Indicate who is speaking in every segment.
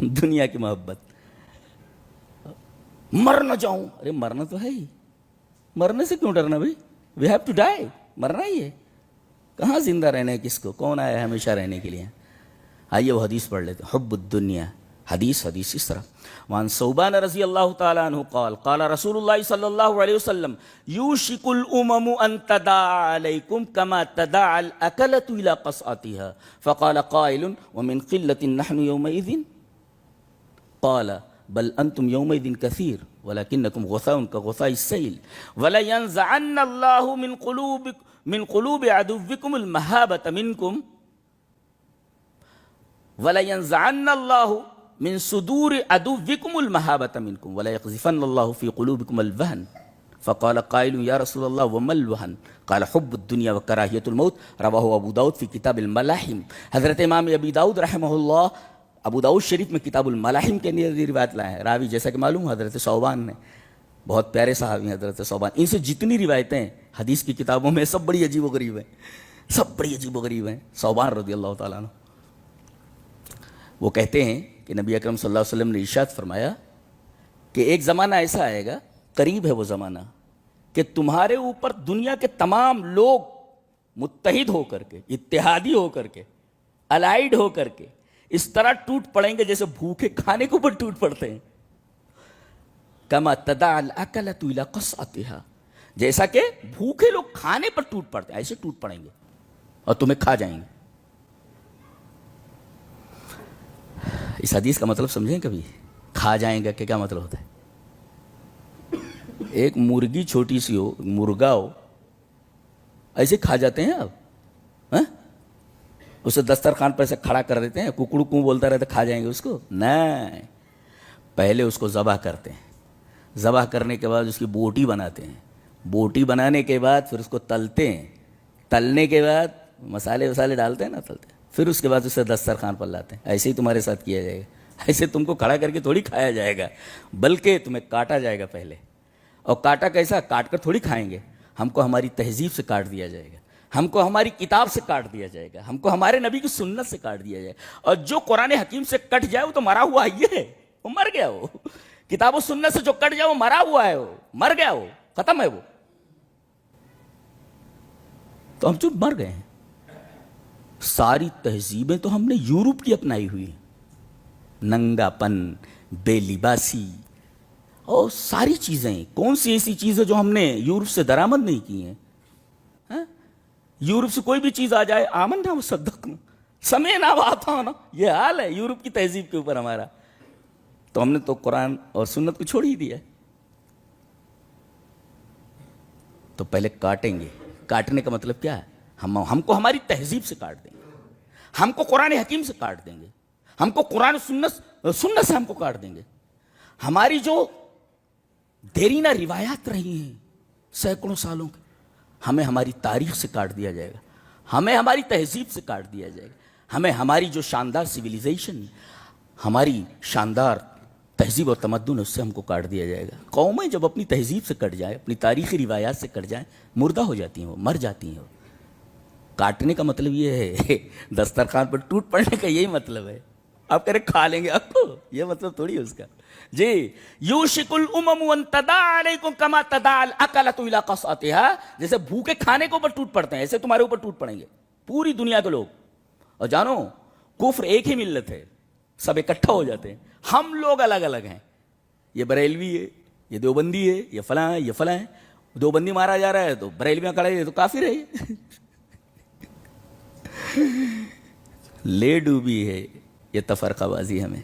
Speaker 1: دنیا کی محبت. مر نہ جاؤں, ارے مرنا تو ہے ہی, مرنے سے کیوں ڈرنا بھائی؟ وی ہیو ٹو ڈائی, مرنا ہی ہے. کہاں زندہ رہنا ہے کس کو؟ کون آیا ہے ہمیشہ رہنے کے لیے؟ آئیے وہ حدیث پڑھ لیتے. حب الدنیا, حدیث اس طرح. وعن ثوبان رضی اللہ تعالی عنہ قال قال رسول اللہ صلی اللہ علیہ وسلم یوشک الامم ان تداعى علیکم کما تداعى الاکلۃ الى قصعتها فقال قائل ومن قلة نحن یومئذ قال بل انتم یومئذ کثیر ولکنکم غثاء کغثاء السیل ولینزعن اللہ من قلوب عدوکم المہابۃ منکم وَلَيَنْزَعَنَّ اللَّهُ مِنْ صُدُورِ عَدُوِّكُمُ الْمَحَابَةَ مِنْكُمْ وَلَيَقْذِفَنَّ اللَّهُ فِي قُلُوبِكُمُ الْوَهْنَ فَقَالَ قَائِلٌ يَا رَسُولَ اللَّهِ وَمَا الْوَهْنُ قَالَ حُبُّ الدُّنْيَا وَكَرَاهِيَةُ الْمَوْتِ رواه ابو داؤد فی کتاب الملاحم. حضرت امام ابی داؤد رحمہ اللہ ابو داؤد شریف میں کتاب الملاحم کے اندر روایت لائے ہیں. راوی جیسا کہ معلوم حضرت ثوبان نے, بہت پیارے صحابی ہیں حضرت ثوبان. ان سے جتنی روایتیں حدیث کی کتابوں میں سب بڑی عجیب و غریب ہیں, سب بڑی عجیب و غریب ہیں. ثوبان رضی اللہ تعالیٰ عنہ وہ کہتے ہیں کہ نبی اکرم صلی اللہ علیہ وسلم نے ارشاد فرمایا کہ ایک زمانہ ایسا آئے گا, قریب ہے وہ زمانہ, کہ تمہارے اوپر دنیا کے تمام لوگ متحد ہو کر کے, اتحادی ہو کر کے, الائیڈ ہو کر کے اس طرح ٹوٹ پڑیں گے جیسے بھوکے کھانے کے اوپر ٹوٹ پڑتے ہیں. کما تداعى الاکلۃ الی قصعتها, جیسا کہ بھوکے لوگ کھانے پر ٹوٹ پڑتے ہیں ایسے ٹوٹ پڑیں گے اور تمہیں کھا جائیں گے. اس حدیث کا مطلب سمجھیں کبھی؟ کھا جائیں گا کہ کیا مطلب ہوتا ہے؟ ایک مرغی چھوٹی سی ہو, مرغا ہو, ایسے کھا جاتے ہیں آپ؟ اسے دسترخوان پر ایسے کھڑا کر دیتے ہیں, ککڑو کوں بولتا رہتا کھا جائیں گے اس کو؟ نہیں, پہلے اس کو ذبح کرتے ہیں, ذبح کرنے کے بعد اس کی بوٹی بناتے ہیں, بوٹی بنانے کے بعد پھر اس کو تلتے ہیں, تلنے کے بعد مسالے وسالے ڈالتے ہیں نا, تلتے ہیں, پھر اس کے بعد اسے دسترخوان پر لاتے ہیں. ایسے ہی تمہارے ساتھ کیا جائے گا. ایسے تم کو کھڑا کر کے تھوڑی کھایا جائے گا, بلکہ تمہیں کاٹا جائے گا پہلے. اور کاٹا کیسا؟ کاٹ کر تھوڑی کھائیں گے, ہم کو ہماری تہذیب سے کاٹ دیا جائے گا, ہم کو ہماری کتاب سے کاٹ دیا جائے گا, ہم کو ہمارے نبی کی سنت سے کاٹ دیا جائے گا. اور جو قرآن حکیم سے کٹ جائے وہ تو مرا ہوا ہے, وہ مر گیا. وہ کتاب و سنت سے جو کٹ جائے وہ مرا ہوا ہے, وہ مر گیا, وہ ختم ہے. وہ تو ہم چپ مر گئے ہیں. ساری تہذیبیں تو ہم نے یورپ کی اپنائی ہوئی ہیں, ننگا پن, بے لباسی اور ساری چیزیں. کون سی ایسی چیز ہے جو ہم نے یورپ سے درآمد نہیں کی ہیں؟ یورپ سے کوئی بھی چیز آ جائے, آمنا و صدقنا, سمعنا و اطعنا, یہ حال ہے یورپ کی تہذیب کے اوپر ہمارا. تو ہم نے تو قرآن اور سنت کو چھوڑ ہی دیا. تو پہلے کاٹیں گے. کاٹنے کا مطلب کیا ہے؟ ہم کو ہماری تہذیب سے کاٹ دیں گے, ہم کو قرآن حکیم سے کاٹ دیں گے, ہم کو قرآن سنت سے ہم کو کاٹ دیں گے. ہماری جو دیرینہ روایات رہی ہیں سینکڑوں سالوں کی, ہمیں ہماری تاریخ سے کاٹ دیا جائے گا, ہمیں ہماری تہذیب سے کاٹ دیا جائے گا, ہمیں ہماری جو شاندار سویلائزیشن, ہماری شاندار تہذیب اور تمدن اس سے ہم کو کاٹ دیا جائے گا. قومیں جب اپنی تہذیب سے کٹ جائیں, اپنی تاریخی روایات سے کٹ جائیں, مردہ ہو جاتی ہیں, وہ مر جاتی ہیں. کاٹنے کا مطلب یہ ہے, دسترخوان پر ٹوٹ پڑنے کا یہی مطلب ہے. آپ کہہ رہے کھا لیں گے آپ کو, یہ مطلب تھوڑی ہے اس کا. جی, یوشک الامم ان تداعى علیکم کما تداعى الاکلۃ الی قصعتها, جیسے بھوکے کھانے کے اوپر ٹوٹ پڑتے ہیں ایسے تمہارے اوپر ٹوٹ پڑیں گے پوری دنیا کے لوگ. اور جانو کفر ایک ہی ملت ہے, سب اکٹھا ہو جاتے ہیں. ہم لوگ الگ الگ ہیں, یہ بریلوی ہے, یہ دیوبندی ہے, یہ فلاں ہے, یہ فلاں ہے. دیوبندی مارا جا رہا ہے تو بریلویاں کھڑے ہیں تو کافر ہے. لے ڈوبی ہے یہ تفرقہ بازی, ہمیں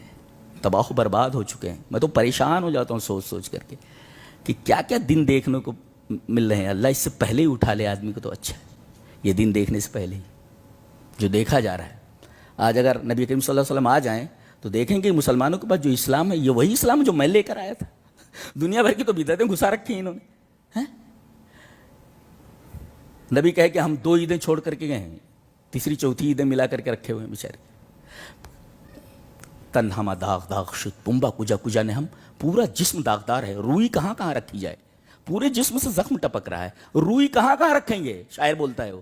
Speaker 1: تباہ و برباد ہو چکے ہیں. میں تو پریشان ہو جاتا ہوں سوچ سوچ کر کے کہ کیا کیا دن دیکھنے کو مل رہے ہیں. اللہ اس سے پہلے ہی اٹھا لے آدمی کو تو اچھا ہے, یہ دن دیکھنے سے پہلے ہی جو دیکھا جا رہا ہے. آج اگر نبی کریم صلی اللہ علیہ وسلم آ جائیں تو دیکھیں گے مسلمانوں کے پاس جو اسلام ہے یہ وہی اسلام ہے جو میں لے کر آیا تھا. دنیا بھر کی تو بدعتیں گھسا رکھی ہیں انہوں نے. نبی کہے کہ ہم 2 عیدیں چھوڑ کر کے گئے ہیں, تیسری چوتھی عیدیں ملا کر کے رکھے ہوئے ہیں بیچارے. تن ہما داغ داغ شد, پمبا کجا کجا نے, ہم پورا جسم داغدار ہے. روئی کہاں کہاں رکھی جائے, پورے جسم سے زخم ٹپک رہا ہے, روئی کہاں کہاں رکھیں گے, شاعر بولتا ہے وہ.